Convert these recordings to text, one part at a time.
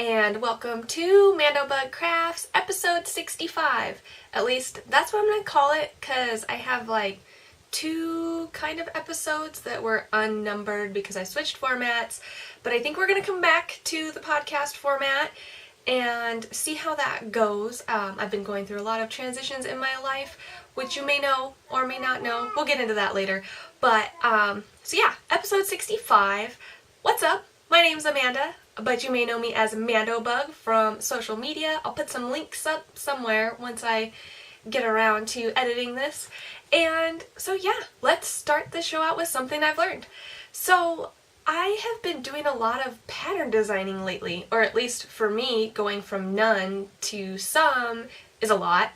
and welcome to Mandobug Crafts episode 65. At least that's what I'm going to call it because I have like two kind of episodes that were unnumbered because I switched formats, but I think we're going to come back to the podcast format and see how that goes. I've been going through a lot of transitions in my life, which you may know or may not know. We'll get into that later. But, so yeah, episode 65. What's up? My name's Amanda, but you may know me as Mandobug from social media. I'll put some links up somewhere once I get around to editing this. And so yeah, let's start the show out with something I've learned. So I have been doing a lot of pattern designing lately, or at least for me, going from none to some is a lot.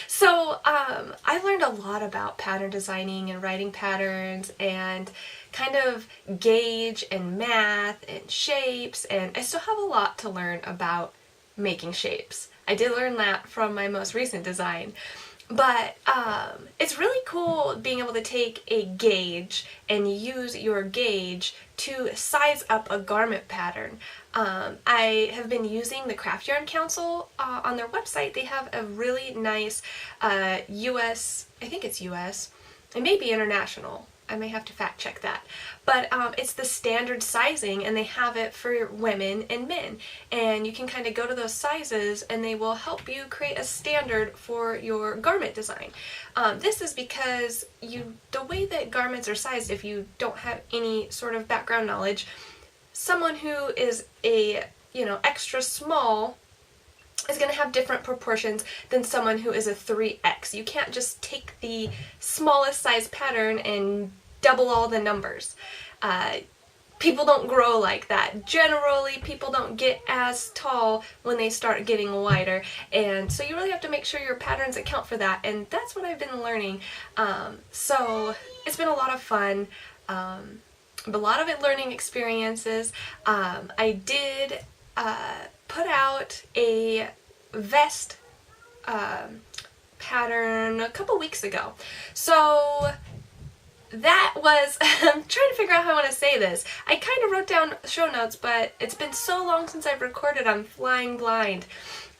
So I learned a lot about pattern designing and writing patterns and kind of gauge and math and shapes, and I still have a lot to learn about making shapes. I did learn that from my most recent design. But it's really cool being able to take a gauge and use your gauge to size up a garment pattern. I have been using the Craft Yarn Council on their website. They have a really nice US, I think it's US, it may be international. I may have to fact check that. But it's the standard sizing, and they have it for women and men. And you can kind of go to those sizes and they will help you create a standard for your garment design. This is because the way that garments are sized, if you don't have any sort of background knowledge, someone who is a, extra small is going to have different proportions than someone who is a 3X. You can't just take the smallest size pattern and double all the numbers. People don't grow like that. Generally, people don't get as tall when they start getting wider, and so you really have to make sure your patterns account for that, and that's what I've been learning. So it's been a lot of fun. A lot of it learning experiences. I did put out a vest pattern a couple weeks ago. So that was, I'm trying to figure out how I want to say this. I kind of wrote down show notes, but it's been so long since I've recorded, I'm flying blind.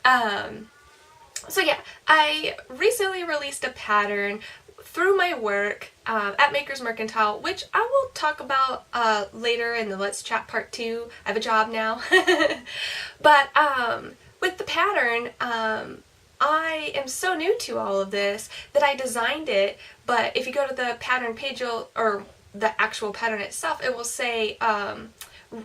So yeah, I recently released a pattern through my work at Maker's Mercantile, which I will talk about later in the Let's Chat Part 2. I have a job now. But with the pattern, I am so new to all of this that I designed it, but if you go to the pattern page, or the actual pattern itself, it will say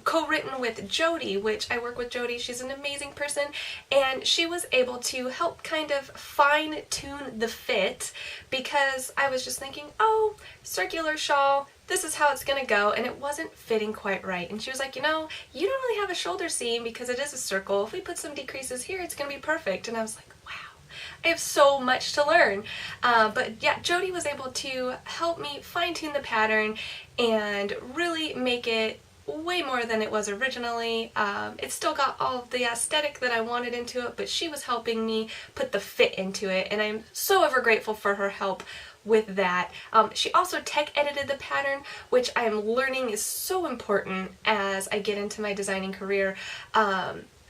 co-written with Jody, which I work with Jody. She's an amazing person, and she was able to help kind of fine-tune the fit, because I was just thinking, oh, circular shawl, this is how it's gonna go, and it wasn't fitting quite right. And she was like, you don't really have a shoulder seam because it is a circle. If we put some decreases here, it's gonna be perfect. And I was like, wow, I have so much to learn. But yeah, Jody was able to help me fine-tune the pattern and really make it way more than it was originally. It still got all of the aesthetic that I wanted into it, but she was helping me put the fit into it, and I'm so ever grateful for her help with that. She also tech edited the pattern, which I'm learning is so important as I get into my designing career,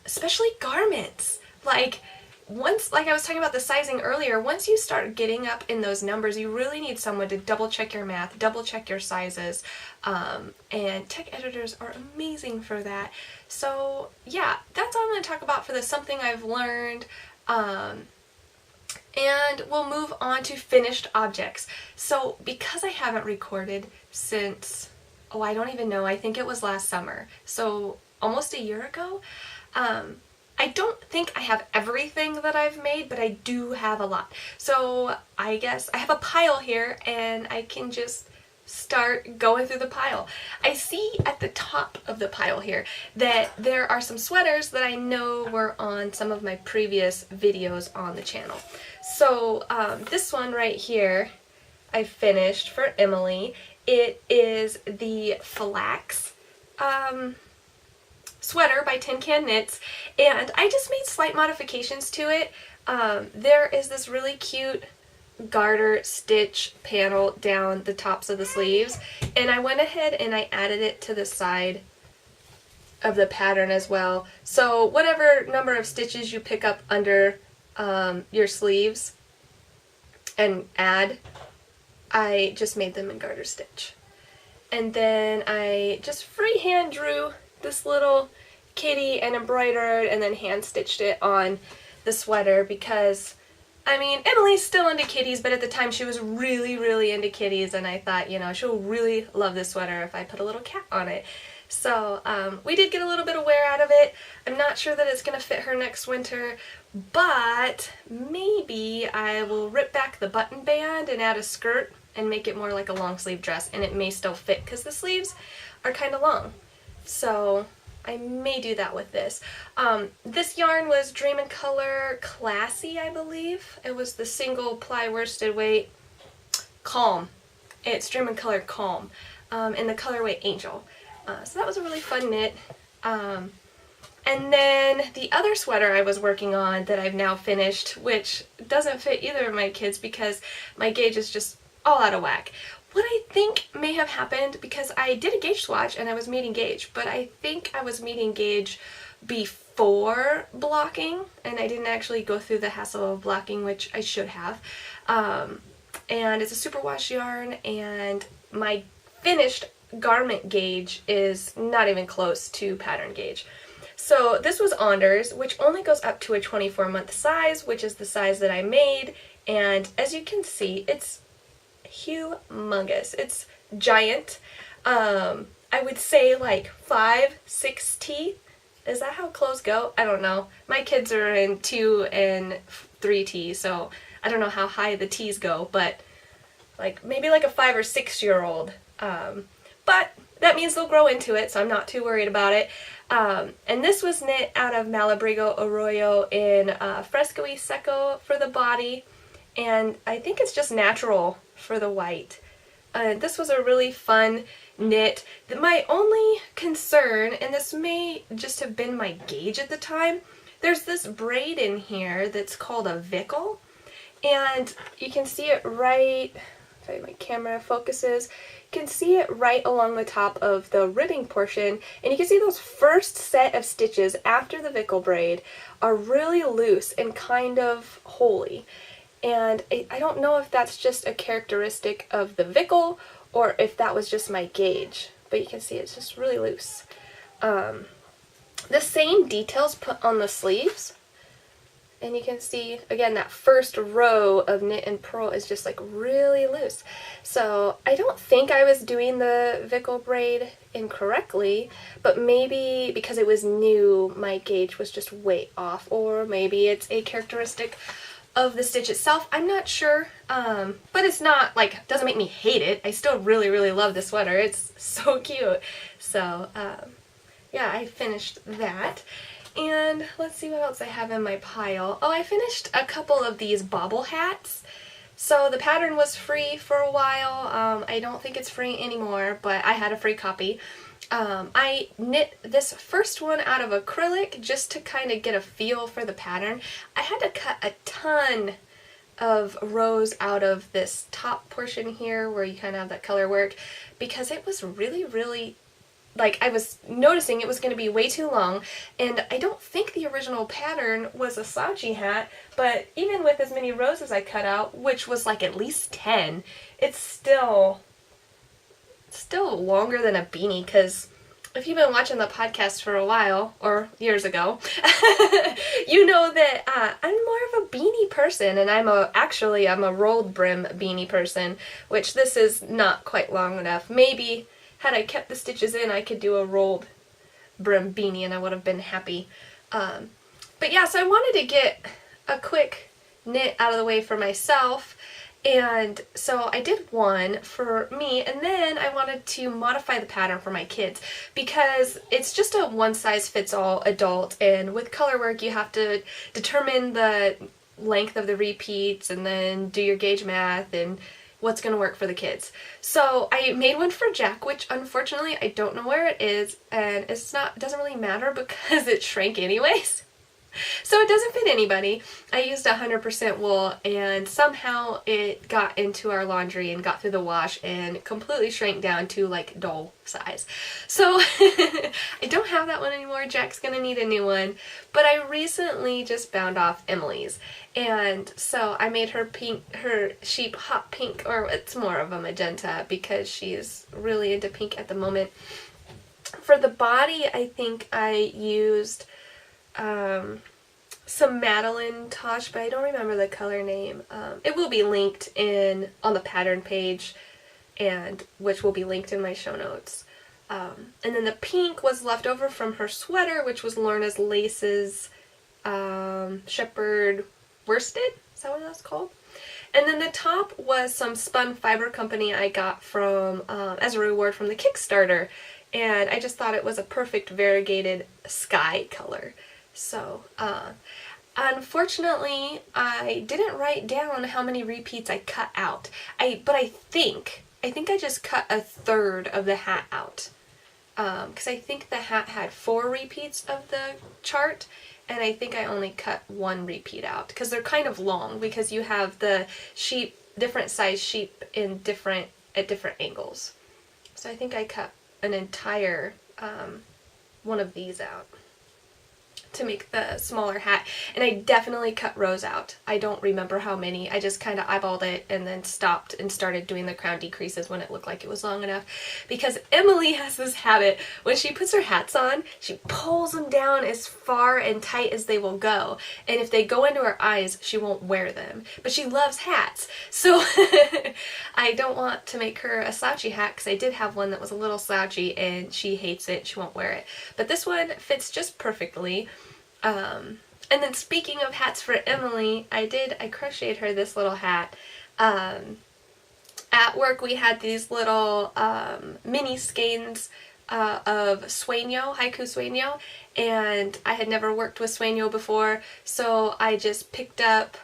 especially garments. Like I was talking about the sizing earlier, once you start getting up in those numbers, you really need someone to double check your math, double check your sizes, and tech editors are amazing for that. So yeah, that's all I'm going to talk about for this, something I've learned. And we'll move on to finished objects. So because I haven't recorded since, I don't even know, I think it was last summer, so almost a year ago, I don't think I have everything that I've made, but I do have a lot. So I guess I have a pile here, and I can just start going through the pile. I see at the top of the pile here that there are some sweaters that I know were on some of my previous videos on the channel. So this one right here I finished for Emily. It is the Flax sweater by Tin Can Knits, and I just made slight modifications to it. There is this really cute garter stitch panel down the tops of the sleeves, and I went ahead and I added it to the side of the pattern as well. So whatever number of stitches you pick up under your sleeves and add, I just made them in garter stitch. And then I just freehand drew this little kitty and embroidered and then hand stitched it on the sweater because, I mean, Emily's still into kitties, but at the time she was really, really into kitties, and I thought, you know, she'll really love this sweater if I put a little cat on it. So we did get a little bit of wear out of it. I'm not sure that it's going to fit her next winter, but maybe I will rip back the button band and add a skirt and make it more like a long sleeve dress, and it may still fit because the sleeves are kind of long. So I may do that with this. This yarn was Dream in Color Classy, I believe. It was the single ply worsted weight Calm. It's Dream in Color Calm in the colorway Angel. So that was a really fun knit. And then the other sweater I was working on that I've now finished, which doesn't fit either of my kids because my gauge is just all out of whack. What I think may have happened, because I did a gauge swatch and I was meeting gauge, but I think I was meeting gauge before blocking and I didn't actually go through the hassle of blocking, which I should have. And it's a superwash yarn, and my finished garment gauge is not even close to pattern gauge. So this was Anders, which only goes up to a 24-month size, which is the size that I made, and as you can see, it's humongous. It's giant. I would say like 5-6 teeth. Is that how clothes go? I don't know. My kids are in 2 and 3 T, so I don't know how high the T's go, but like maybe like a 5 or 6-year-old. But that means they'll grow into it, so I'm not too worried about it. And this was knit out of Malabrigo Arroyo in Fresco-y Secco for the body, and I think it's just natural for the white. This was a really fun knit. My only concern, and this may just have been my gauge at the time, there's this braid in here that's called a vickle, and you can see it right, sorry, my camera focuses, you can see it right along the top of the ribbing portion, and you can see those first set of stitches after the vickle braid are really loose and kind of holy. And I don't know if that's just a characteristic of the vickle or if that was just my gauge, but you can see it's just really loose. The same details put on the sleeves, and you can see again that first row of knit and purl is just like really loose. So I don't think I was doing the vickle braid incorrectly, but maybe because it was new my gauge was just way off, or maybe it's a characteristic of the stitch itself. I'm not sure, but it's not like, doesn't make me hate it. I still really, really love the sweater. It's so cute. So yeah, I finished that. And let's see what else I have in my pile. Oh, I finished a couple of these Baa-ble hats. So the pattern was free for a while. I don't think it's free anymore, but I had a free copy. I knit this first one out of acrylic just to kind of get a feel for the pattern. I had to cut a ton of rows out of this top portion here where you kind of have that color work because it was really, really, like, I was noticing it was going to be way too long, and I don't think the original pattern was a slouchy hat, but even with as many rows as I cut out, which was like at least 10, it's still longer than a beanie, because if you've been watching the podcast for a while, or years ago, you know that I'm more of a beanie person, and I'm a rolled brim beanie person, which this is not quite long enough. Maybe had I kept the stitches in, I could do a rolled brim beanie and I would have been happy. But yeah, so I wanted to get a quick knit out of the way for myself, and so I did one for me, and then I wanted to modify the pattern for my kids because it's just a one-size-fits-all adult, and with color work you have to determine the length of the repeats and then do your gauge math and what's going to work for the kids. So I made one for Jack, which unfortunately I don't know where it is, and it doesn't really matter because it shrank anyways. So it doesn't fit anybody. I used 100% wool, and somehow it got into our laundry and got through the wash and completely shrank down to like doll size. So I don't have that one anymore. Jack's gonna need a new one. But I recently just bound off Emily's, and so I made her pink, her sheep hot pink, or it's more of a magenta because she's really into pink at the moment. For the body, I think I used some Madeline Tosh, but I don't remember the color name. It will be linked on the pattern page, and which will be linked in my show notes. And then the pink was left over from her sweater, which was Lorna's Laces Shepherd Worsted. Is that what that's called? And then the top was some spun fiber company I got from as a reward from the Kickstarter, and I just thought it was a perfect variegated sky color. So, unfortunately, I didn't write down how many repeats I cut out. But I think I just cut a third of the hat out. Because I think the hat had 4 repeats of the chart, and I think I only cut 1 repeat out. Because they're kind of long, because you have the sheep, different size sheep at different angles. So I think I cut an entire one of these out to make the smaller hat, and I definitely cut rows out. I don't remember how many. I just kind of eyeballed it and then stopped and started doing the crown decreases when it looked like it was long enough, because Emily has this habit when she puts her hats on, she pulls them down as far and tight as they will go, and if they go into her eyes, she won't wear them. But she loves hats, so I don't want to make her a slouchy hat, because I did have one that was a little slouchy and she hates it, she won't wear it. But this one fits just perfectly. And then speaking of hats for Emily, I crocheted her this little hat. At work we had these little mini skeins of sueño, haiku sueño, and I had never worked with sueño before, so I just picked up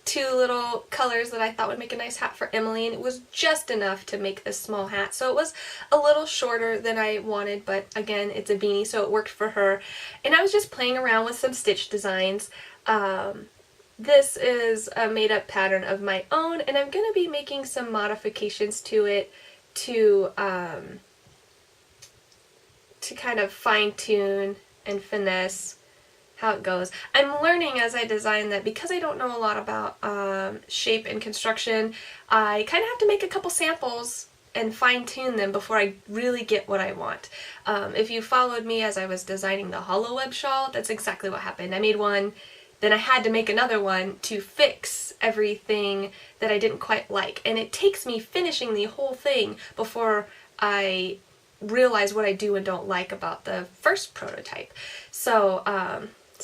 2 little colors that I thought would make a nice hat for Emily, and it was just enough to make this small hat. So it was a little shorter than I wanted, but again, it's a beanie, so it worked for her. And I was just playing around with some stitch designs. This is a made-up pattern of my own, and I'm going to be making some modifications to it to kind of fine-tune and finesse how it goes. I'm learning as I design that because I don't know a lot about shape and construction, I kind of have to make a couple samples and fine-tune them before I really get what I want. If you followed me as I was designing the hollow web shawl, that's exactly what happened. I made one, then I had to make another one to fix everything that I didn't quite like, and it takes me finishing the whole thing before I realize what I do and don't like about the first prototype. So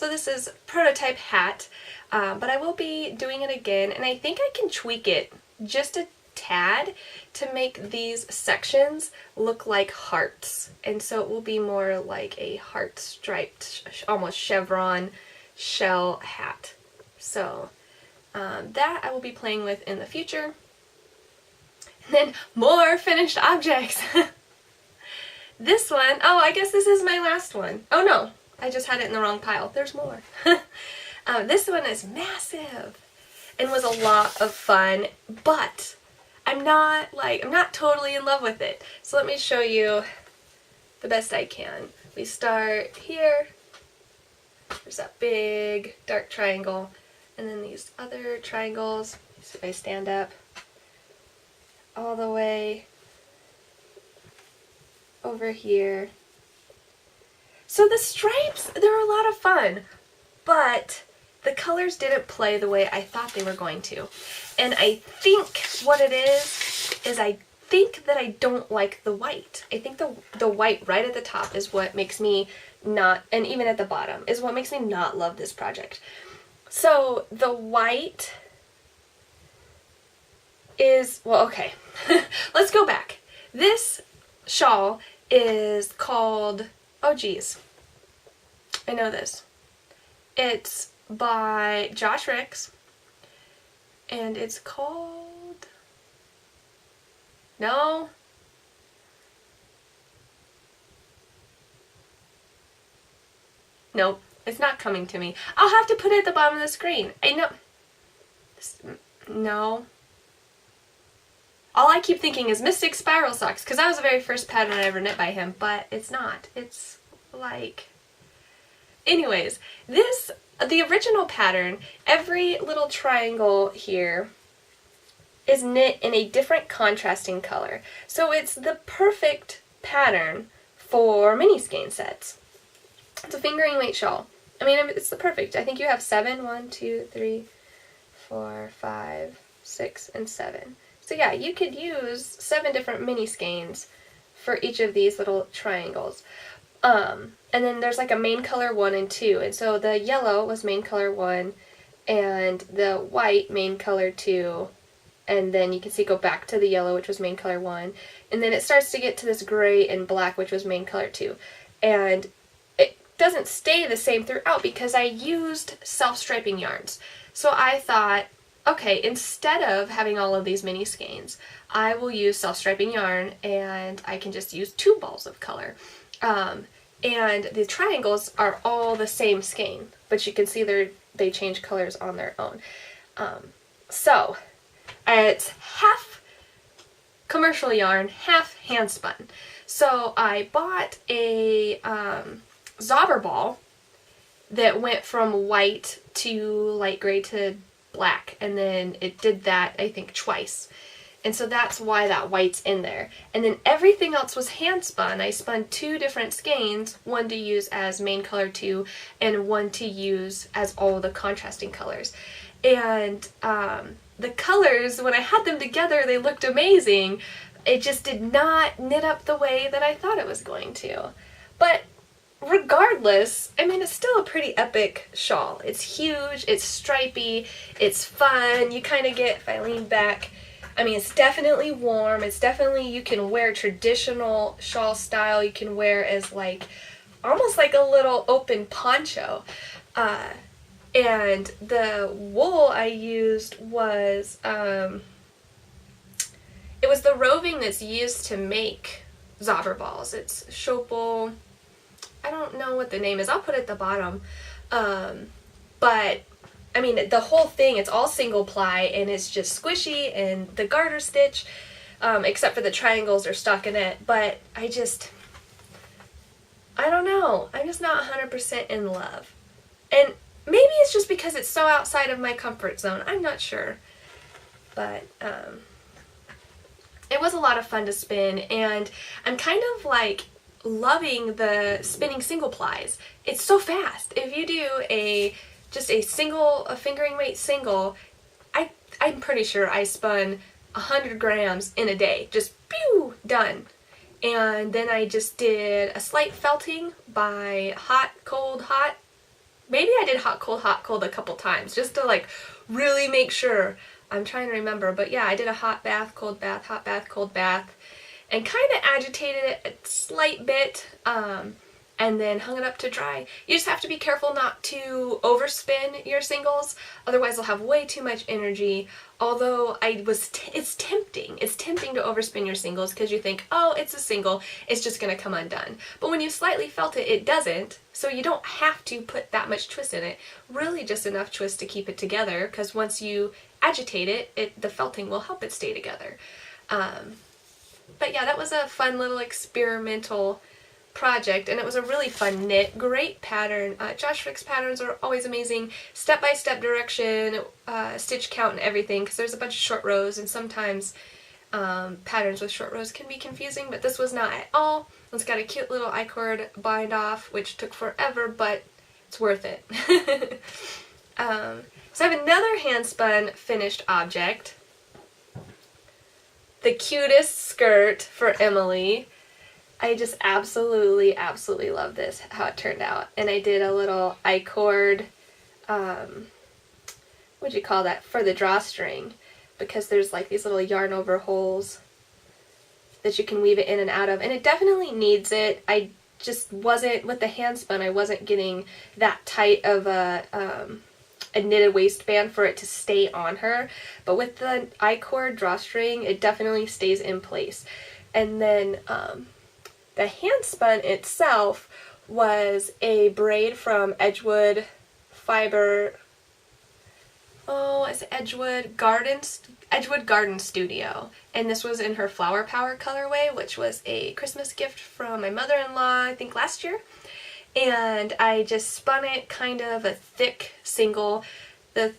this is prototype hat, but I will be doing it again, and I think I can tweak it just a tad to make these sections look like hearts, and so it will be more like a heart striped, almost chevron shell hat. So that I will be playing with in the future. And then more finished objects. This one, oh, I guess this is my last one. Oh no, I just had it in the wrong pile. There's more. This one is massive and was a lot of fun, but I'm not totally in love with it. So let me show you the best I can. We start here. There's that big dark triangle, and then these other triangles. So if I stand up all the way over here. So the stripes, they're a lot of fun, but the colors didn't play the way I thought they were going to. And I think what it is I think that I don't like the white. I think the white right at the top is what makes me not, and even at the bottom, is what makes me not love this project. So the white is, well, okay, let's go back. This shawl is called, oh geez, I know this. It's by Josh Ryks, and it's called, no, nope, It's not coming to me. I'll have to put it at the bottom of the screen. I know. No. All I keep thinking is Mystic Spiral Socks, because that was the very first pattern I ever knit by him, but it's not. It's like... Anyways, the original pattern, every little triangle here is knit in a different contrasting color. So it's the perfect pattern for mini skein sets. It's a fingering weight shawl. I mean, it's the perfect. I think you have 7. 1, 2, 3, 4, 5, 6, and 7. So yeah, you could use 7 different mini skeins for each of these little triangles. And then there's like a main color 1 and 2. And so the yellow was main color 1 and the white main color 2. And then you can see go back to the yellow, which was main color 1. And then it starts to get to this gray and black, which was main color 2. And it doesn't stay the same throughout because I used self-striping yarns. So I thought, okay, instead of having all of these mini skeins, I will use self-striping yarn and I can just use 2 balls of color. And the triangles are all the same skein, but you can see they change colors on their own. So it's half commercial yarn, half hand spun. So I bought a Zobber ball that went from white to light gray to black, and then it did that I think twice. And so that's why that white's in there. And then everything else was hand spun. I spun 2 different skeins, one to use as main color 2 and one to use as all the contrasting colors. And the colors, when I had them together, they looked amazing. It just did not knit up the way that I thought it was going to. But regardless, I mean, it's still a pretty epic shawl. It's huge, it's stripy, it's fun. You kind of get, if I lean back, I mean, it's definitely warm. It's definitely, you can wear traditional shawl style. You can wear as like, almost like a little open poncho. And the wool I used was, it was the roving that's used to make Zobber balls. It's Schopel, I don't know what the name is. I'll put it at the bottom. But I mean, the whole thing, it's all single ply and it's just squishy, and the garter stitch, except for the triangles are stockinette, but I don't know. I'm just not 100% in love. And maybe it's just because it's so outside of my comfort zone. I'm not sure. But it was a lot of fun to spin, and I'm kind of like loving the spinning single plies. It's so fast. If you do just a fingering weight single, I'm pretty sure I spun 100 grams in a day. Just pew, done. And then I just did a slight felting by hot, cold, hot. Maybe I did hot, cold a couple times just to like really make sure. I'm trying to remember, but yeah, I did a hot bath, cold bath, hot bath, cold bath, and kind of agitated it a slight bit, and then hung it up to dry. You just have to be careful not to overspin your singles, otherwise they'll have way too much energy. Although it's tempting. It's tempting to overspin your singles because you think, oh, it's a single, it's just going to come undone. But when you slightly felt it, it doesn't, so you don't have to put that much twist in it. Really just enough twist to keep it together, because once you agitate it, the felting will help it stay together. But yeah, that was a fun little experimental project, and it was a really fun knit. Great pattern. Josh Ryks patterns are always amazing. Step-by-step direction, stitch count and everything, because there's a bunch of short rows, and sometimes patterns with short rows can be confusing, but this was not at all. It's got a cute little I-cord bind off, which took forever, but it's worth it. So I have another hand-spun finished object. The cutest skirt for Emily. I just absolutely, absolutely love this, how it turned out. And I did a little I-cord, what'd you call that, for the drawstring, because there's like these little yarn over holes that you can weave it in and out of. And it definitely needs it. I just wasn't, with the hand spun, I wasn't getting that tight of a knitted waistband for it to stay on her. But with the I-cord drawstring, it definitely stays in place. And then the hand spun itself was a braid from Edgewood Fiber. Oh, it's Edgewood Garden Studio. And this was in her Flower Power colorway, which was a Christmas gift from my mother-in-law, I think last year. And I just spun it kind of a thick single, and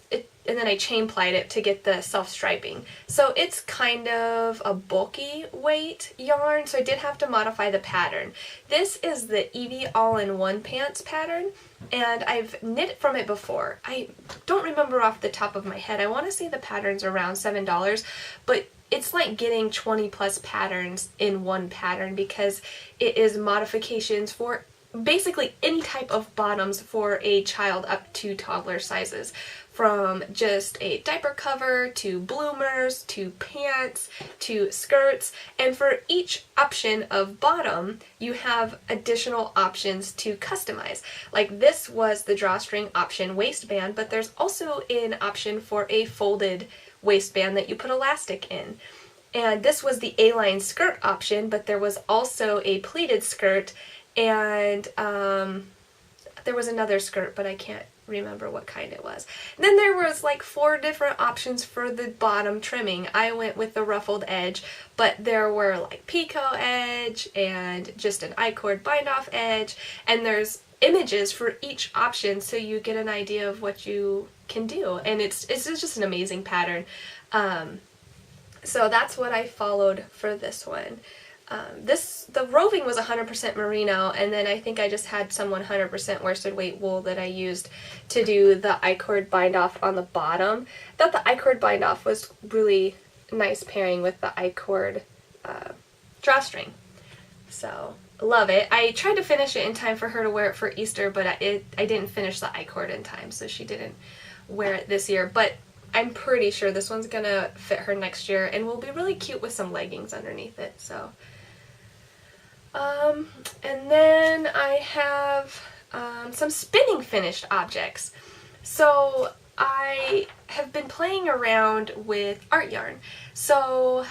then I chain plied it to get the self-striping. So it's kind of a bulky weight yarn, so I did have to modify the pattern. This is the Evie All-in-One Pants pattern, and I've knit from it before. I don't remember off the top of my head. I want to say the pattern's around $7, but it's like getting 20 plus patterns in one pattern because it is modifications for basically any type of bottoms for a child up to toddler sizes. From just a diaper cover to bloomers to pants to skirts, and for each option of bottom you have additional options to customize. Like this was the drawstring option waistband, but there's also an option for a folded waistband that you put elastic in. And this was the A-line skirt option, but there was also a pleated skirt, and there was another skirt, but I can't remember what kind it was. And then there was like 4 different options for the bottom trimming. I went with the ruffled edge, but there were like picot edge and just an I-cord bind off edge, and there's images for each option so you get an idea of what you can do, and it's just an amazing pattern. So that's what I followed for this one. The roving was 100% merino, and then I think I just had some 100% worsted weight wool that I used to do the I-cord bind off on the bottom. I thought the I-cord bind off was really nice pairing with the I-cord drawstring. So, love it. I tried to finish it in time for her to wear it for Easter, but I didn't finish the I-cord in time, so she didn't wear it this year. But I'm pretty sure this one's gonna fit her next year and will be really cute with some leggings underneath it. So, and then I have some spinning finished objects. So I have been playing around with art yarn. So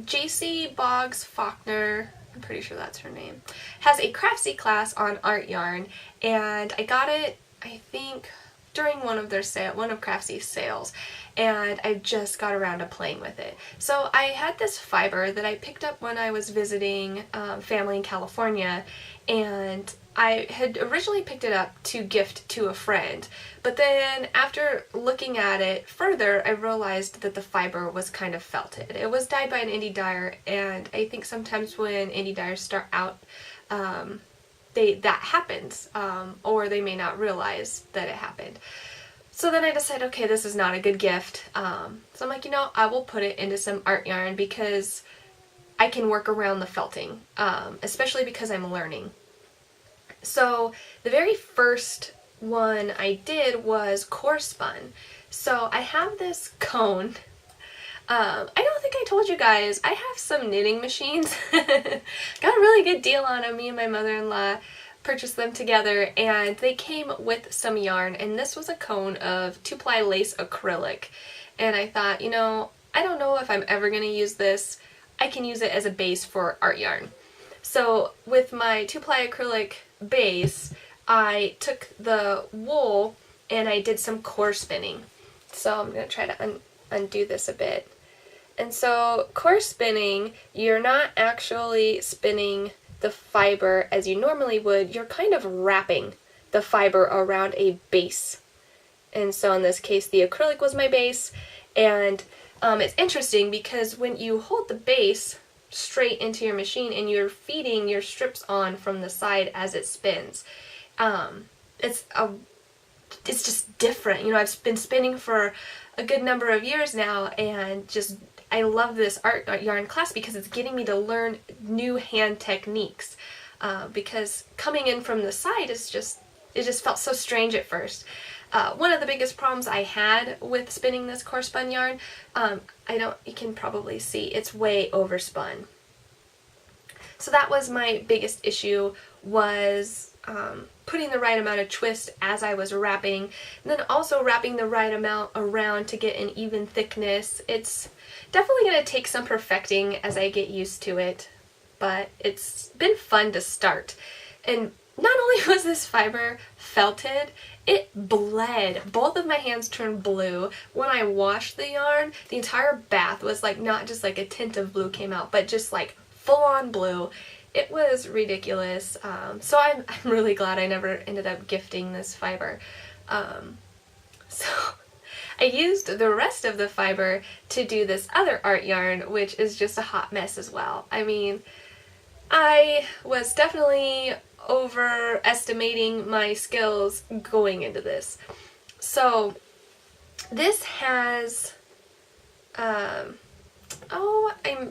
JC Boggs Faulkner, I'm pretty sure that's her name, has a Craftsy class on art yarn, and I got it, I think, during one of Craftsy's sales, and I just got around to playing with it. So I had this fiber that I picked up when I was visiting family in California, and I had originally picked it up to gift to a friend, but then after looking at it further, I realized that the fiber was kind of felted. It was dyed by an indie dyer, and I think sometimes when indie dyers start out, that happens, or they may not realize that it happened. So then I decided, okay, this is not a good gift. So I'm like, I will put it into some art yarn because I can work around the felting, especially because I'm learning. So the very first one I did was core spun. So I have this cone. I don't think I told you guys, I have some knitting machines. Got a really good deal on them. Me and my mother-in-law purchased them together, and they came with some yarn, and this was a cone of 2-ply lace acrylic. And I thought, I don't know if I'm ever going to use this. I can use it as a base for art yarn. So with my 2-ply acrylic base, I took the wool and I did some core spinning. So I'm going to try to undo this a bit. And so core spinning, you're not actually spinning the fiber as you normally would. You're kind of wrapping the fiber around a base. And so in this case, the acrylic was my base. And it's interesting because when you hold the base straight into your machine and you're feeding your strips on from the side as it spins, it's just different. I've been spinning for a good number of years now, and I love this art yarn class because it's getting me to learn new hand techniques. Because coming in from the side it just felt so strange at first. One of the biggest problems I had with spinning this core spun yarn, you can probably see it's way overspun. So that was my biggest issue, was putting the right amount of twist as I was wrapping, and then also wrapping the right amount around to get an even thickness. It's definitely going to take some perfecting as I get used to it, but it's been fun to start. And not only was this fiber felted, it bled. Both of my hands turned blue. When I washed the yarn, the entire bath was like, not just like a tint of blue came out, but just like full on blue. It was ridiculous. So I'm really glad I never ended up gifting this fiber. So I used the rest of the fiber to do this other art yarn, which is just a hot mess as well. I mean, I was definitely overestimating my skills going into this. So this has, I'm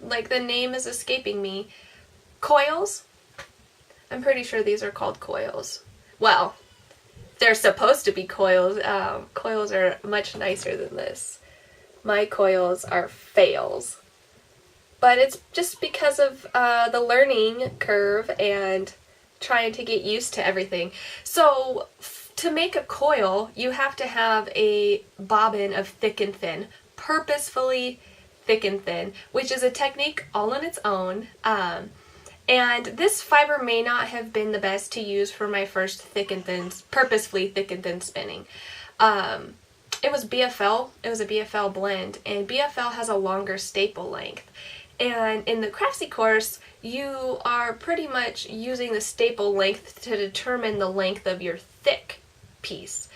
like, the name is escaping me. Coils? I'm pretty sure these are called coils. Well, they're supposed to be coils. Coils are much nicer than this. My coils are fails. But it's just because of the learning curve and trying to get used to everything. So to make a coil, you have to have a bobbin of thick and thin, purposefully thick and thin, which is a technique all on its own. And this fiber may not have been the best to use for my first thick and thin, purposefully thick and thin spinning. It was BFL, it was a BFL blend, and BFL has a longer staple length. And in the Craftsy course, you are pretty much using the staple length to determine the length of your thick piece.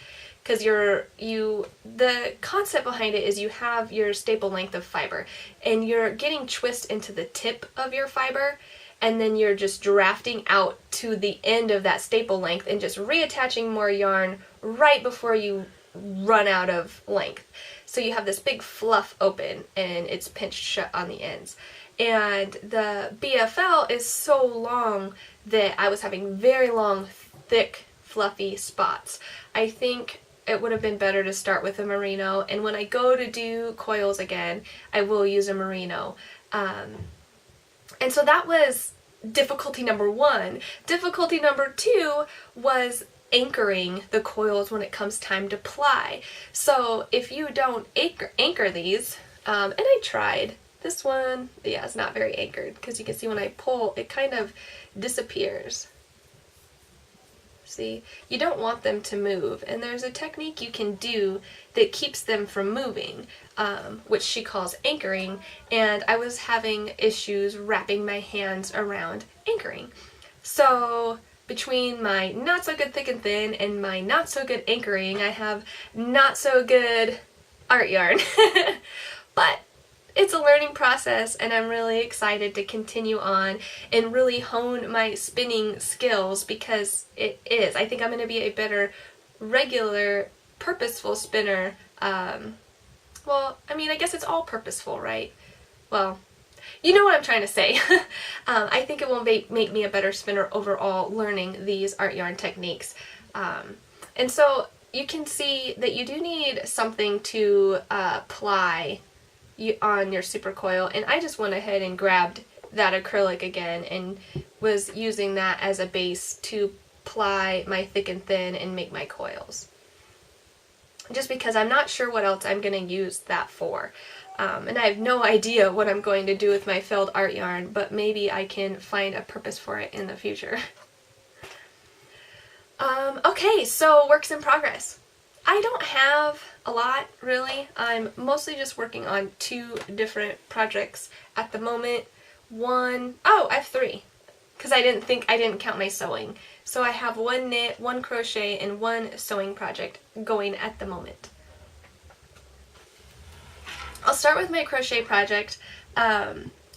Because the concept behind it is you have your staple length of fiber, and you're getting twist into the tip of your fiber, and then you're just drafting out to the end of that staple length and just reattaching more yarn right before you run out of length. So you have this big fluff open and it's pinched shut on the ends. And the BFL is so long that I was having very long, thick, fluffy spots. I think it would have been better to start with a merino, and when I go to do coils again, I will use a merino. And so that was difficulty number one. Difficulty number two was anchoring the coils when it comes time to ply. So if you don't anchor these, and I tried, this one, yeah, it's not very anchored, because you can see when I pull, it kind of disappears. See, you don't want them to move, and there's a technique you can do that keeps them from moving, which she calls anchoring, and I was having issues wrapping my hands around anchoring. So between my not so good thick and thin and my not so good anchoring, I have not so good art yarn. But it's a learning process, and I'm really excited to continue on and really hone my spinning skills, because it is. I think I'm going to be a better regular, purposeful spinner. Well, I mean, I guess it's all purposeful, right? Well, you know what I'm trying to say. I think it will make me a better spinner overall learning these art yarn techniques. And so you can see that you do need something to ply on your super coil, and I just went ahead and grabbed that acrylic again and was using that as a base to ply my thick and thin and make my coils. Just because I'm not sure what else I'm going to use that for. And I have no idea what I'm going to do with my filled art yarn, but maybe I can find a purpose for it in the future. Okay, so works in progress. I don't have a lot, really. I'm mostly just working on 2 different projects at the moment. I have 3, because I didn't count my sewing. So I have 1 knit, 1 crochet, and 1 sewing project going at the moment. I'll start with my crochet project.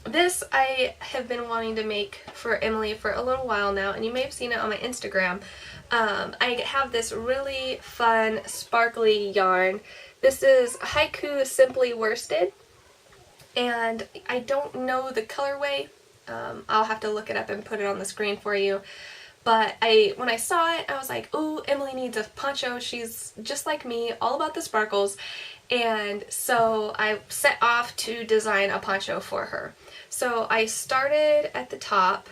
This I have been wanting to make for Emily for a little while now, and you may have seen it on my Instagram. I have this really fun sparkly yarn. This is Hikoo Simpliworsted, and I don't know the colorway. I'll have to look it up and put it on the screen for you. But when I saw it, I was like, ooh, Emily needs a poncho. She's just like me, all about the sparkles. And so I set off to design a poncho for her. So I started at the top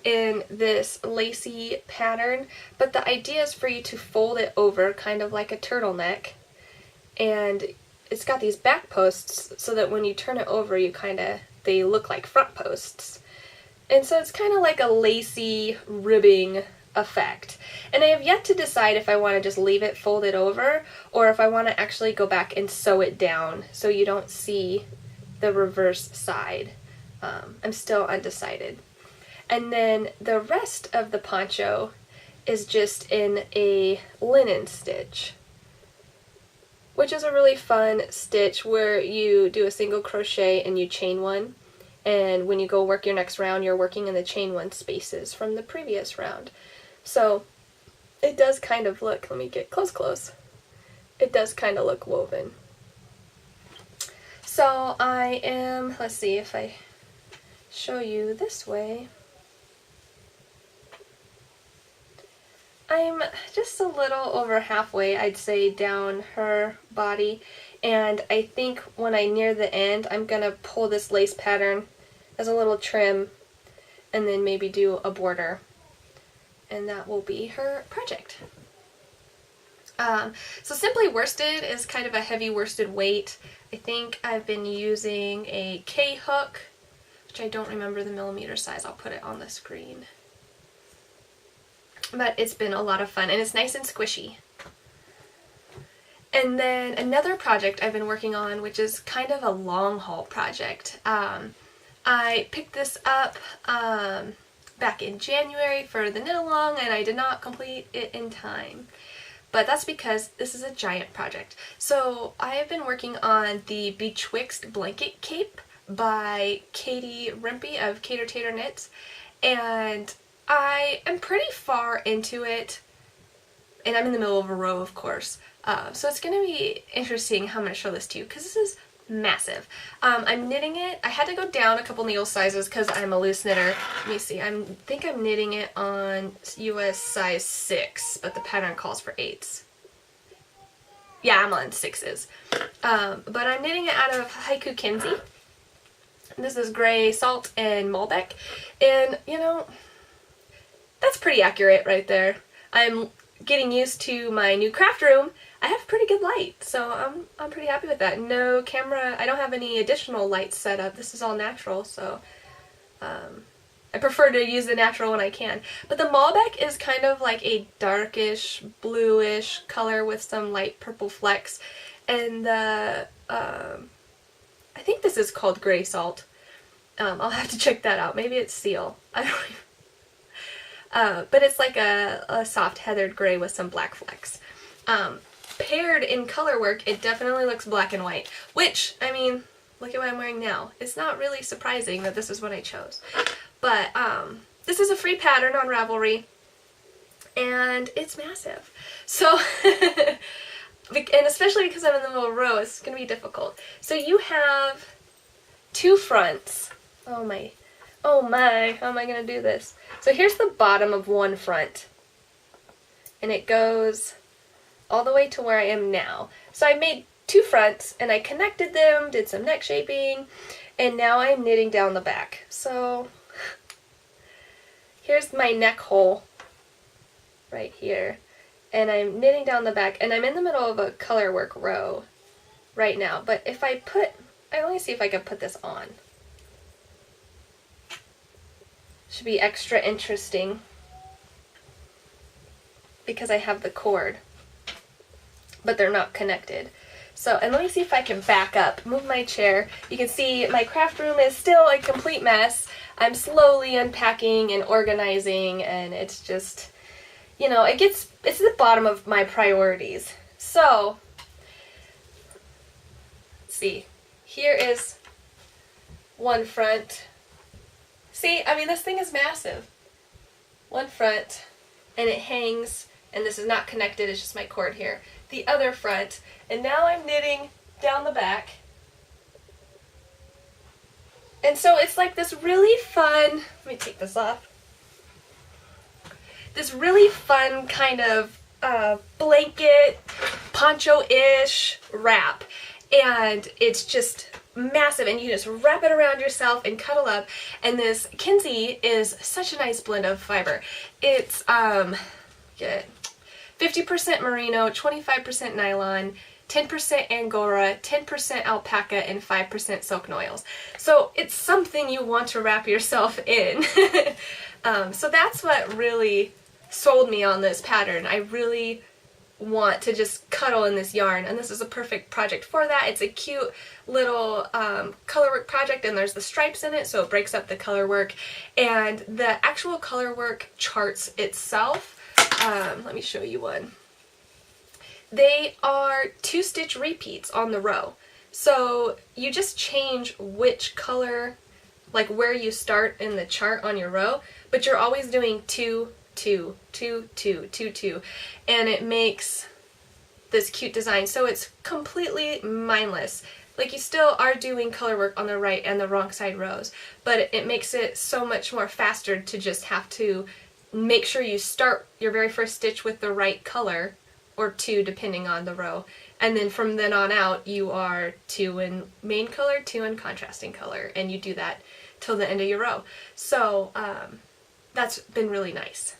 in this lacy pattern, but the idea is for you to fold it over kind of like a turtleneck, and it's got these back posts so that when you turn it over they look like front posts. And so it's kind of like a lacy ribbing effect. And I have yet to decide if I want to just leave it folded over or if I want to actually go back and sew it down so you don't see the reverse side. I'm still undecided. And then the rest of the poncho is just in a linen stitch, which is a really fun stitch where you do a single crochet and you chain one, and when you go work your next round you're working in the chain one spaces from the previous round. So it does kind of look, let me get close, it does kind of look woven. So I am, let's see if I show you this way, I'm just a little over halfway, I'd say, down her body, and I think when I near the end I'm gonna pull this lace pattern as a little trim and then maybe do a border, and that will be her project. So Simply Worsted is kind of a heavy worsted weight. I think I've been using a K hook, which I don't remember the millimeter size, I'll put it on the screen. But it's been a lot of fun, and it's nice and squishy. And then another project I've been working on, which is kind of a long haul project. I picked this up back in January for the knit along, and I did not complete it in time. But that's because this is a giant project. So I have been working on the Betwixt blanket cape by Rempe of Cater Tater Knits, and I am pretty far into it, and I'm in the middle of a row, of course, so it's going to be interesting how I'm going to show this to you, because this is massive. I'm knitting it, I had to go down a couple needle sizes because I'm a loose knitter. Let me see, I think I'm knitting it on US size 6, but the pattern calls for 8s. Yeah, I'm on 6s. But I'm knitting it out of Hikoo Kinsey. This is Gray Salt and Malbec, and you know, that's pretty accurate right there. I'm getting used to my new craft room. I have pretty good light, so I'm pretty happy with that. No camera, I don't have any additional lights set up. This is all natural, so I prefer to use the natural when I can. But the Malbec is kind of like a darkish, bluish color with some light purple flecks. And the, I think this is called Gray Salt. I'll have to check that out. Maybe it's Seal. I don't even. But it's like a soft heathered gray with some black flecks. Paired in color work, it definitely looks black and white, which, I mean, look at what I'm wearing now. It's not really surprising that this is what I chose. But this is a free pattern on Ravelry, and it's massive. So, and especially because I'm in the middle row, it's going to be difficult. So you have two fronts. Oh my, how am I going to do this? So here's the bottom of one front, and it goes all the way to where I am now. So I made two fronts, and I connected them, did some neck shaping, and now I'm knitting down the back. So here's my neck hole right here, and I'm knitting down the back, and I'm in the middle of a color work row right now. But if I let me see if I can put this on. Should be extra interesting because I have the cord, but they're not connected. So, and let me see if I can back up, move my chair. You can see my craft room is still a complete mess. I'm slowly unpacking and organizing, and it's just, you know, it's the bottom of my priorities. So, let's see, here is one front. See, I mean, this thing is massive. One front, and it hangs, and this is not connected, it's just my cord here. The other front, and now I'm knitting down the back. And so it's like this really fun, let me take this off, this really fun kind of blanket, poncho-ish wrap. And it's just massive, and you just wrap it around yourself and cuddle up. And this Kinsey is such a nice blend of fiber. It's 50% merino, 25% nylon, 10% angora, 10% alpaca, and 5% silk noils. So it's something you want to wrap yourself in. So that's what really sold me on this pattern. I really want to just cuddle in this yarn, and this is a perfect project for that. It's a cute little colorwork project, and there's the stripes in it, so it breaks up the colorwork. And the actual colorwork charts itself, let me show you one. They are 2-stitch repeats on the row. So you just change which color, like where you start in the chart on your row, but you're always doing 2, 2, 2, 2, 2, 2, and it makes this cute design. So it's completely mindless. Like, you still are doing color work on the right and the wrong side rows, but it makes it so much more faster to just have to make sure you start your very first stitch with the right color, or 2 depending on the row, and then from then on out you are 2 in main color, 2 in contrasting color, and you do that till the end of your row. So that's been really nice.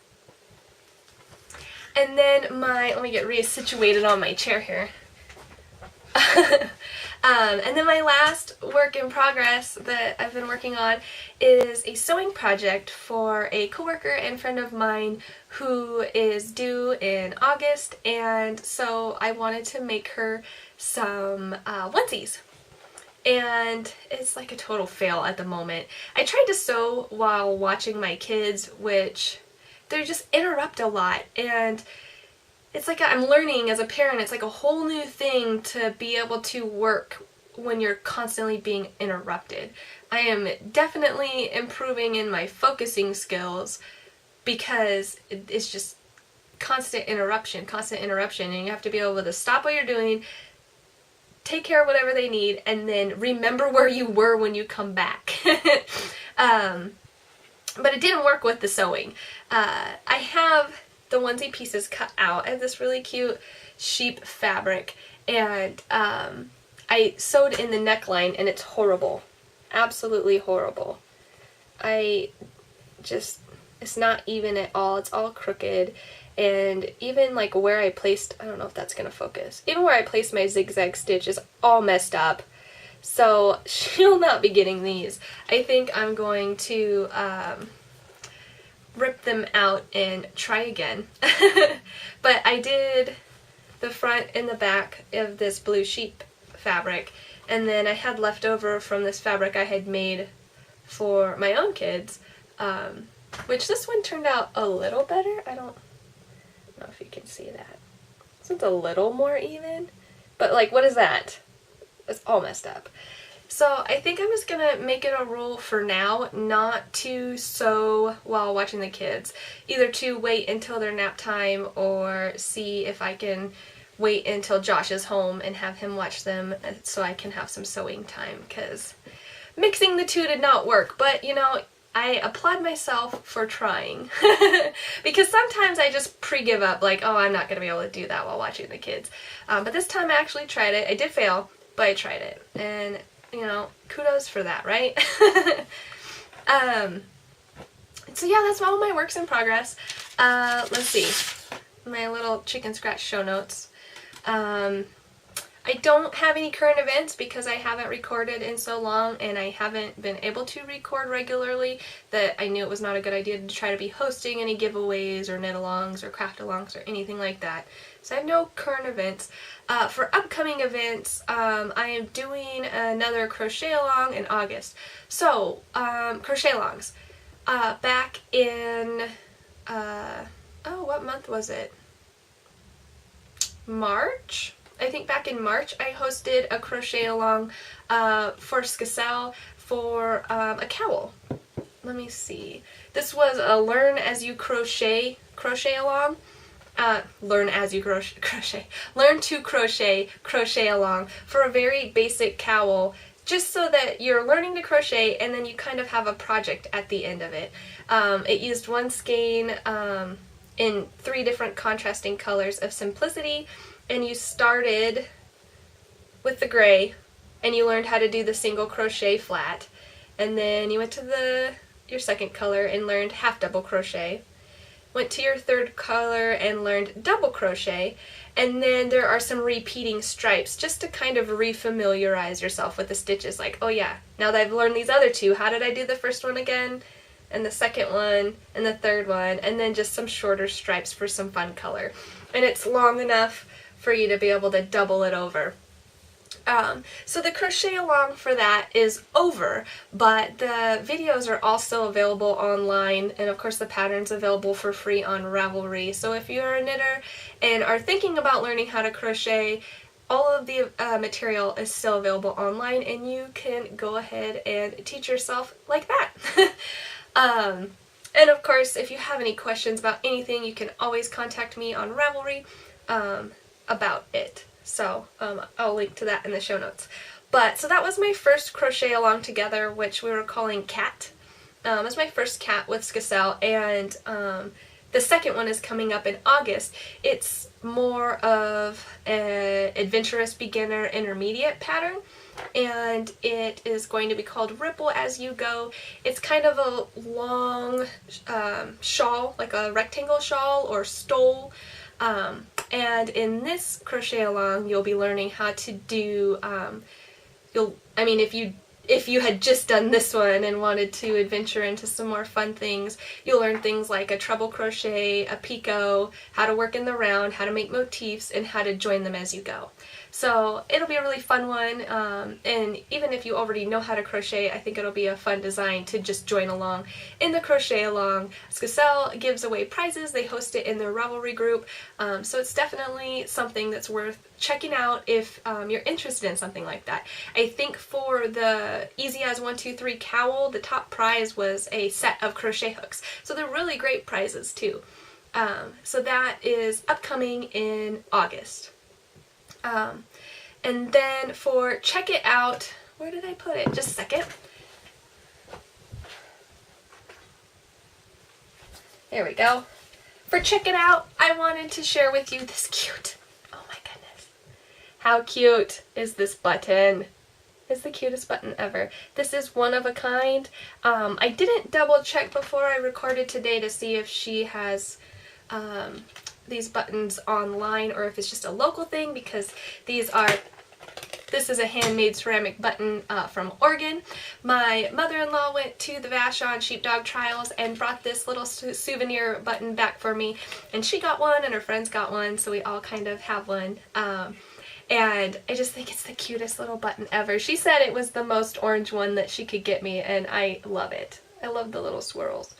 And then let me get resituated on my chair here. And then my last work in progress that I've been working on is a sewing project for a coworker and friend of mine who is due in August, and so I wanted to make her some onesies. And it's like a total fail at the moment. I tried to sew while watching my kids, which they just interrupt a lot, and it's like I'm learning as a parent. It's like a whole new thing to be able to work when you're constantly being interrupted. I am definitely improving in my focusing skills because it's just constant interruption, and you have to be able to stop what you're doing, take care of whatever they need, and then remember where you were when you come back. But it didn't work with the sewing. I have the onesie pieces cut out. I have this really cute sheep fabric, and I sewed in the neckline, and it's horrible. Absolutely horrible. It's not even at all. It's all crooked, and even like where I placed, I don't know if that's gonna focus, even where I placed my zigzag stitch is all messed up. So she'll not be getting these. I think I'm going to rip them out and try again. But I did the front and the back of this blue sheep fabric, and then I had leftover from this fabric I had made for my own kids, which this one turned out a little better. I don't know if you can see that. This one's a little more even, but like, what is that? It's all messed up. So I think I'm just gonna make it a rule for now not to sew while watching the kids. Either to wait until their nap time, or see if I can wait until Josh is home and have him watch them so I can have some sewing time, because mixing the two did not work. But you know, I applaud myself for trying. Because sometimes I just pre-give up, like, oh, I'm not gonna be able to do that while watching the kids. But this time I actually tried it. I did fail, but I tried it, and you know, kudos for that, right? So yeah, that's all my works in progress. Let's see, my little chicken scratch show notes. I don't have any current events because I haven't recorded in so long, and I haven't been able to record regularly, that I knew it was not a good idea to try to be hosting any giveaways or knit-alongs or craft-alongs or anything like that. So I have no current events. For upcoming events, I am doing another crochet-along in August. So, crochet-alongs. Back in, what month was it? March? I think back in March I hosted a crochet-along for Skacel for a cowl. Let me see. This was a learn as you crochet along. Learn to crochet along for a very basic cowl, just so that you're learning to crochet and then you kind of have a project at the end of it. It used one skein in 3 different contrasting colors of Simplicity, and you started with the gray and you learned how to do the single crochet flat, and then you went to your second color and learned half double crochet, went to your third color and learned double crochet, and then there are some repeating stripes just to kind of refamiliarize yourself with the stitches, like, oh yeah, now that I've learned these other 2, how did I do the first one again? and the second one, and the third one, and then just some shorter stripes for some fun color. And it's long enough for you to be able to double it over. So the crochet along for that is over, but the videos are also available online, and of course the pattern's available for free on Ravelry. So if you're a knitter and are thinking about learning how to crochet, all of the material is still available online, and you can go ahead and teach yourself like that. And of course, if you have any questions about anything, you can always contact me on Ravelry about it. So I'll link to that in the show notes. But so that was my first crochet along together, which we were calling Cat. It was my first cat with Skacel, and the second one is coming up in August. It's more of an adventurous beginner intermediate pattern, and it is going to be called Ripple As You Go. It's kind of a long shawl, like a rectangle shawl or stole. And in this crochet along, you'll be learning how to do, if you had just done this one and wanted to adventure into some more fun things, you'll learn things like a treble crochet, a picot, how to work in the round, how to make motifs, and how to join them as you go. So it'll be a really fun one, and even if you already know how to crochet, I think it'll be a fun design to just join along in the crochet along. Skacel gives away prizes. They host it in their Ravelry group, so it's definitely something that's worth checking out if you're interested in something like that. I think for the Easy As 1, 2, 3 cowl, the top prize was a set of crochet hooks. So they're really great prizes too. So that is upcoming in August. And then for Check It Out, where did I put it? Just a second. There we go. For Check It Out, I wanted to share with you this cute, oh my goodness, how cute is this button? It's the cutest button ever. This is one of a kind. I didn't double check before I recorded today to see if she has these buttons online or if it's just a local thing, because this is a handmade ceramic button from Oregon. My mother-in-law went to the Vashon Sheepdog Trials and brought this little souvenir button back for me, and she got one and her friends got one, so we all kind of have one. And I just think it's the cutest little button ever. She said it was the most orange one that she could get me, and I love it. I love the little swirls.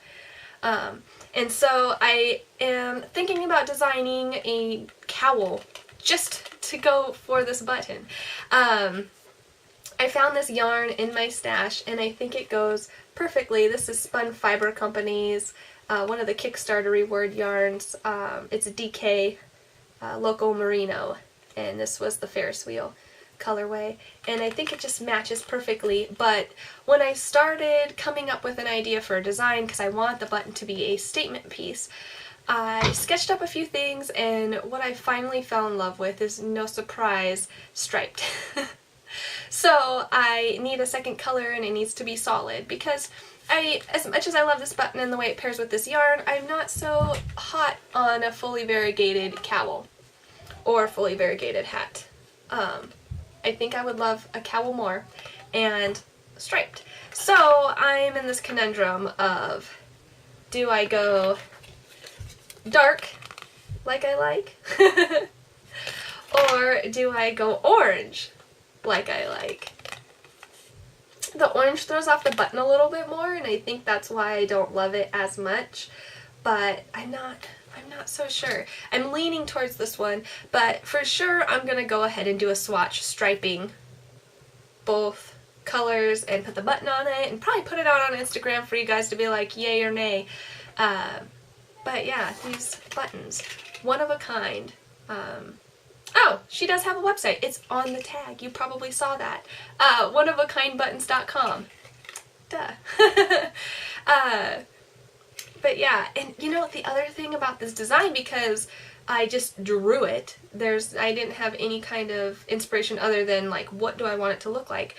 And so I am thinking about designing a cowl just to go for this button. I found this yarn in my stash, and I think it goes perfectly. This is Spun Fiber Company's, one of the Kickstarter reward yarns. It's a DK Local Merino, and this was the Ferris wheel colorway, and I think it just matches perfectly. But when I started coming up with an idea for a design, because I want the button to be a statement piece, I sketched up a few things, and what I finally fell in love with is, no surprise, striped. So I need a second color, and it needs to be solid, because as much as I love this button and the way it pairs with this yarn, I'm not so hot on a fully variegated cowl or fully variegated hat. I think I would love a cowl more, and striped. So I'm in this conundrum of, do I go dark like I like, or do I go orange like I like? The orange throws off the button a little bit more, and I think that's why I don't love it as much, but I'm not so sure. I'm leaning towards this one, but for sure I'm gonna go ahead and do a swatch striping both colors and put the button on it, and probably put it out on Instagram for you guys to be like yay or nay. But yeah, these buttons, one of a kind. Oh, she does have a website. It's on the tag. You probably saw that. oneofakindbuttons.com. Duh. But yeah, and you know the other thing about this design, because I just drew it, I didn't have any kind of inspiration other than like, what do I want it to look like?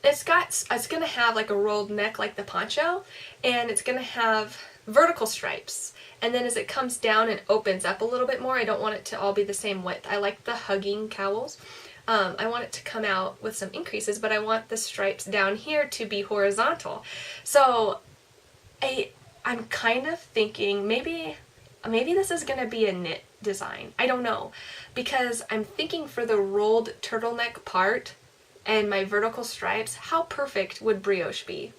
It's gonna have like a rolled neck like the poncho, and it's gonna have vertical stripes, and then as it comes down and opens up a little bit more, I don't want it to all be the same width. I like the hugging cowls. I want it to come out with some increases, but I want the stripes down here to be horizontal. So I'm kind of thinking maybe this is gonna be a knit design. I don't know, because I'm thinking for the rolled turtleneck part and my vertical stripes, how perfect would brioche be?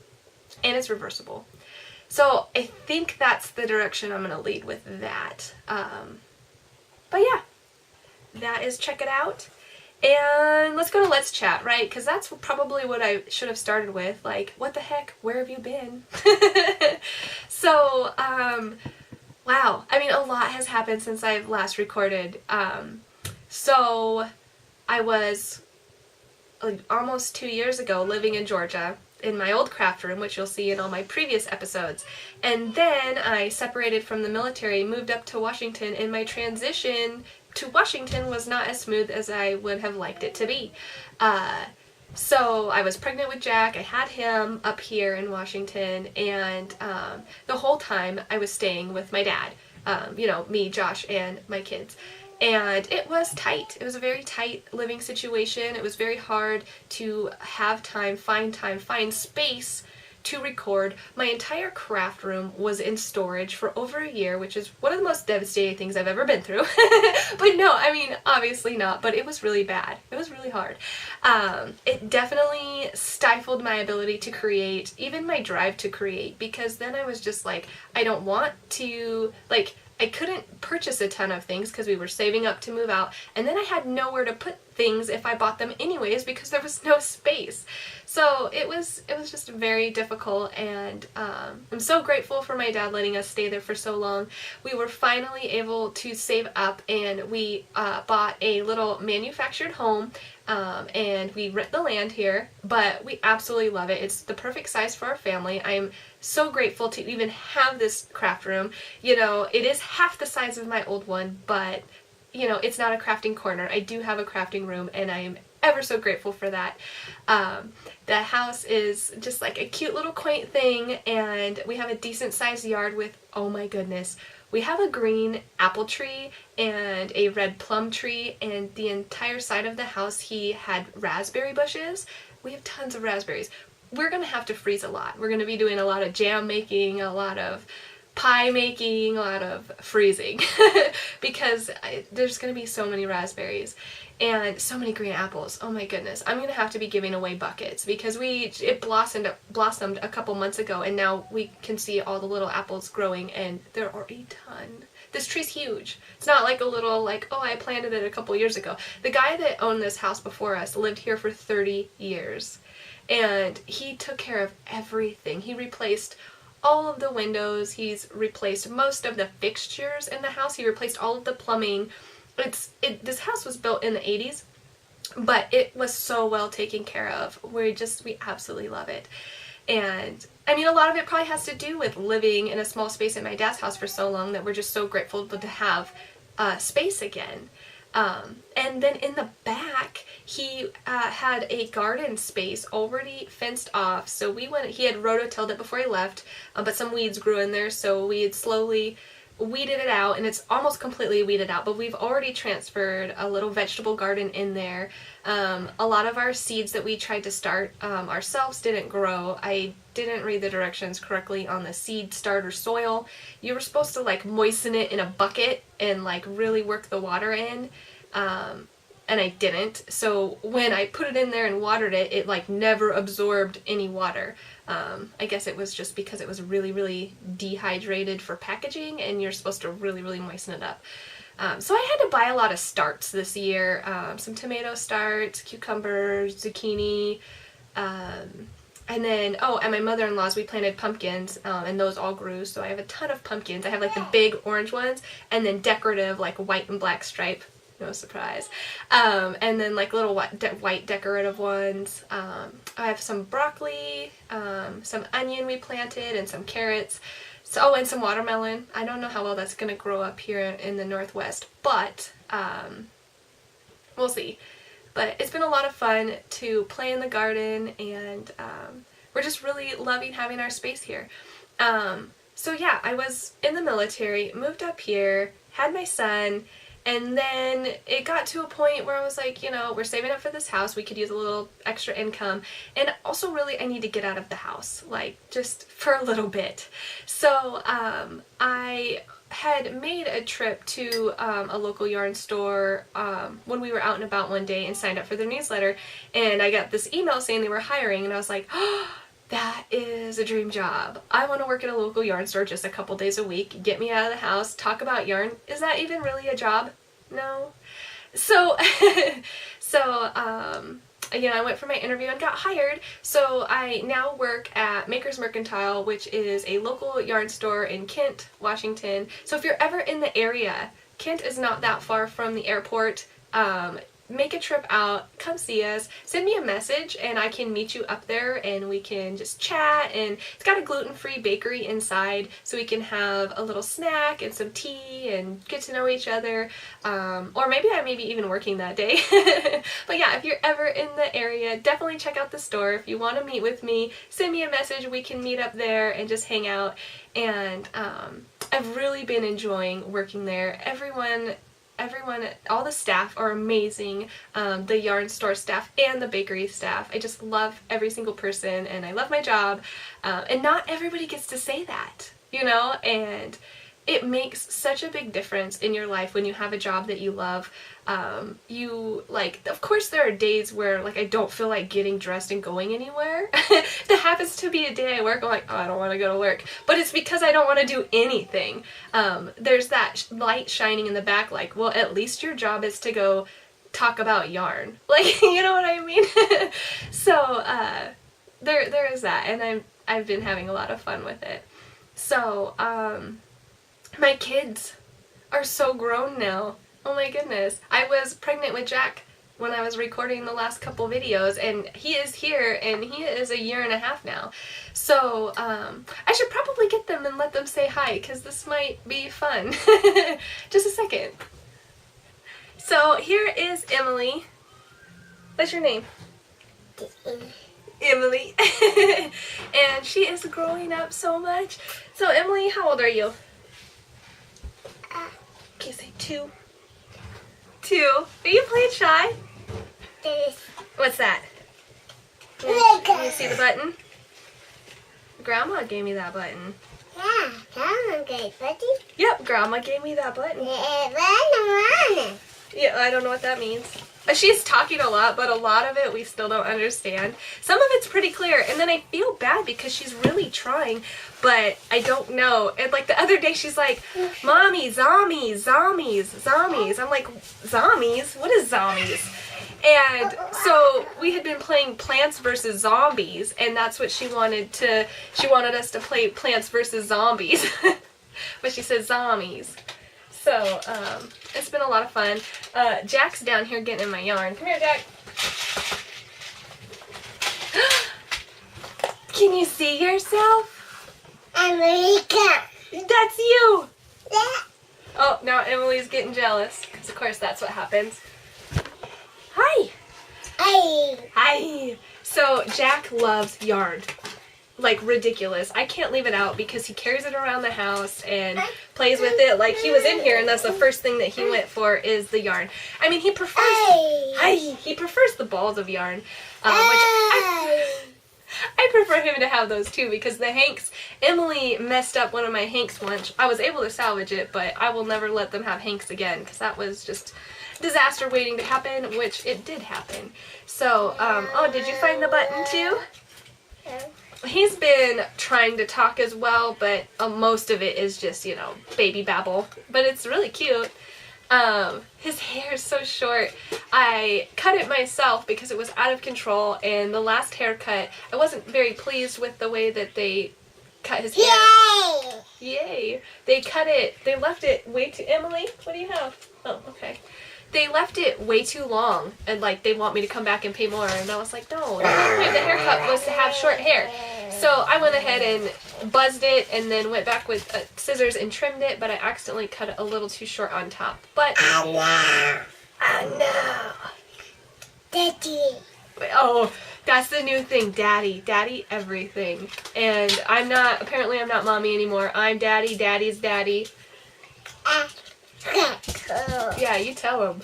And it's reversible. So I think that's the direction I'm gonna lead with that. But yeah, that is check it out. And let's go to Let's Chat, right? Because that's probably what I should have started with. Like, what the heck? Where have you been? So, wow. I mean, a lot has happened since I've last recorded. So, I was almost 2 years ago living in Georgia in my old craft room, which you'll see in all my previous episodes. And then I separated from the military, moved up to Washington, and my transition to Washington was not as smooth as I would have liked it to be. So I was pregnant with Jack, I had him up here in Washington, and the whole time I was staying with my dad, you know, me, Josh, and my kids. And it was tight. It was a very tight living situation. It was very hard to have time, find space to record. My entire craft room was in storage for over a year, which is one of the most devastating things I've ever been through. But no, I mean, obviously not, but it was really bad. It was really hard. It definitely stifled my ability to create, even my drive to create, because then I was just like, I don't want to, like, I couldn't purchase a ton of things because we were saving up to move out, and then I had nowhere to put things if I bought them anyways because there was no space. So it was just very difficult, and I'm so grateful for my dad letting us stay there for so long. We were finally able to save up, and we bought a little manufactured home, and we rent the land here, but we absolutely love it. It's the perfect size for our family. I'm so grateful to even have this craft room. You know, it is half the size of my old one, but you know, it's not a crafting corner. I do have a crafting room, and I am ever so grateful for that. The house is just like a cute little quaint thing, and we have a decent sized yard with, oh my goodness, we have a green apple tree and a red plum tree, and the entire side of the house he had raspberry bushes. We have tons of raspberries. We're gonna have to freeze a lot. We're gonna be doing a lot of jam making, a lot of pie making, a lot of freezing because there's going to be so many raspberries and so many green apples. Oh my goodness. I'm going to have to be giving away buckets because it blossomed a couple months ago, and now we can see all the little apples growing, and there are a ton. This tree's huge. It's not like a little, like, oh, I planted it a couple years ago. The guy that owned this house before us lived here for 30 years, and he took care of everything. He replaced all of the windows, he's replaced most of the fixtures in the house, he replaced all of the plumbing. This house was built in the 80s, but it was so well taken care of. We absolutely love it. And I mean, a lot of it probably has to do with living in a small space in my dad's house for so long that we're just so grateful to have space again. And then in the back, he had a garden space already fenced off. So he had rototilled it before he left, but some weeds grew in there, so we had slowly weeded it out, and it's almost completely weeded out, but we've already transferred a little vegetable garden in there. A lot of our seeds that we tried to start ourselves didn't grow. I didn't read the directions correctly on the seed starter soil. You were supposed to like moisten it in a bucket and like really work the water in, and I didn't. So when I put it in there and watered it, it like never absorbed any water. I guess it was just because it was really, really dehydrated for packaging, and you're supposed to really, really moisten it up. So I had to buy a lot of starts this year. Some tomato starts, cucumbers, zucchini, and then, at my mother-in-law's we planted pumpkins, and those all grew, so I have a ton of pumpkins. I have like the big orange ones, and then decorative like white and black stripe. No surprise. And then like little white decorative ones. I have some broccoli, some onion we planted, and some carrots. So, and some watermelon. I don't know how well that's going to grow up here in the Northwest, but we'll see. But it's been a lot of fun to play in the garden, and we're just really loving having our space here. So yeah, I was in the military, moved up here, had my son, And then it got to a point where I was like, you know, we're saving up for this house. We could use a little extra income. And also really I need to get out of the house, like just for a little bit. So I had made a trip to a local yarn store when we were out and about one day and signed up for their newsletter. And I got this email saying they were hiring, and I was like, oh, that is a dream job. I want to work at a local yarn store just a couple days a week, get me out of the house, talk about yarn. Is that even really a job? No. So, again, I went for my interview and got hired. So I now work at Maker's Mercantile, which is a local yarn store in Kent, Washington. So if you're ever in the area, Kent is not that far from the airport. Make a trip out, come see us, send me a message and I can meet you up there and we can just chat. And it's got a gluten-free bakery inside, so we can have a little snack and some tea and get to know each other. Or maybe I may be even working that day. But yeah, if you're ever in the area, definitely check out the store. If you want to meet with me, send me a message. We can meet up there and just hang out. And I've really been enjoying working there. Everyone, all the staff are amazing, the yarn store staff and the bakery staff. I just love every single person and I love my job, and not everybody gets to say that, you know, and it makes such a big difference in your life when you have a job that you love. Of course there are days where like I don't feel like getting dressed and going anywhere. That happens to be a day I work, I'm like, oh, I don't want to go to work, but it's because I don't want to do anything. There's that light shining in the back, like, well, at least your job is to go talk about yarn, like, you know what I mean? So there is that, and I've been having a lot of fun with it. So my kids are so grown now. Oh my goodness. I was pregnant with Jack when I was recording the last couple videos, and he is here and he is 1.5 years now. So I should probably get them and let them say hi, because this might be fun. Just a second. So here is Emily. What's your name? Emily. And she is growing up so much. So Emily, how old are you? Okay, say 2. 2. Are you playing shy? What's that? Can you see the button? Grandma gave me that button. Yeah, Grandma gave button. Yep, Grandma gave me that button. Yeah, I don't know what that means. She's talking a lot, but a lot of it we still don't understand. Some of it's pretty clear, and then I feel bad because she's really trying, but I don't know. And like the other day she's like, Mommy, zombies, zombies, zombies. I'm like, zombies? What is zombies? And so we had been playing Plants vs. Zombies, and that's what she wanted us to play, Plants vs. Zombies. But she said zombies. So, it's been a lot of fun. Jack's down here getting in my yarn. Come here, Jack. Can you see yourself? America. That's you! Yeah. Oh, now Emily's getting jealous, because of course that's what happens. Hi! Hey. Hi! So, Jack loves yarn. Like, ridiculous. I can't leave it out because he carries it around the house and plays with it. Like, he was in here and that's the first thing that he went for is the yarn. I mean, he prefers... He prefers the balls of yarn, which I prefer him to have those too, because the hanks... Emily messed up one of my hanks once. I was able to salvage it, but I will never let them have hanks again, because that was just disaster waiting to happen, which it did happen. So, oh, did you find the button too? He's been trying to talk as well, but most of it is just, you know, baby babble. But it's really cute. His hair is so short. I cut it myself because it was out of control, and the last haircut, I wasn't very pleased with the way that they cut his hair. Yay! Yay! They cut it, they left it way too... Emily, what do you have? Oh, okay. They left it way too long, and like they want me to come back and pay more, and I was like, no, the whole point of the haircut was to have short hair. So I went ahead and buzzed it and then went back with scissors and trimmed it, but I accidentally cut it a little too short on top. But I know. Daddy. Oh, that's the new thing, daddy. Daddy everything. And apparently I'm not mommy anymore. I'm daddy, daddy's daddy. Yeah, you tell him.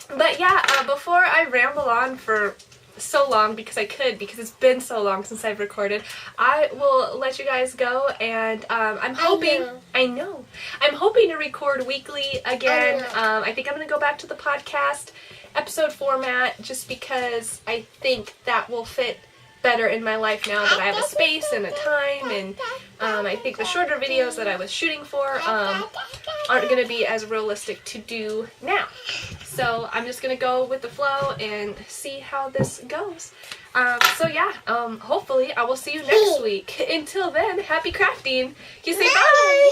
But yeah, before I ramble on for so long, because it's been so long since I've recorded, I will let you guys go, and I'm hoping, I'm hoping to record weekly again. I think I'm going to go back to the podcast episode format, just because I think that will fit better in my life now that I have a space and a time, and I think the shorter videos that I was shooting for aren't going to be as realistic to do now. So I'm just going to go with the flow and see how this goes. So yeah, hopefully I will see you next week. Until then, happy crafting. Can you say bye?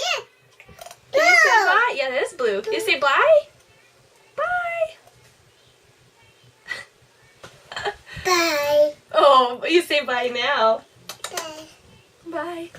Can you say bye? Yeah, that is blue. Can you say bye? Bye. Bye. Oh, you say bye now. Bye. Bye.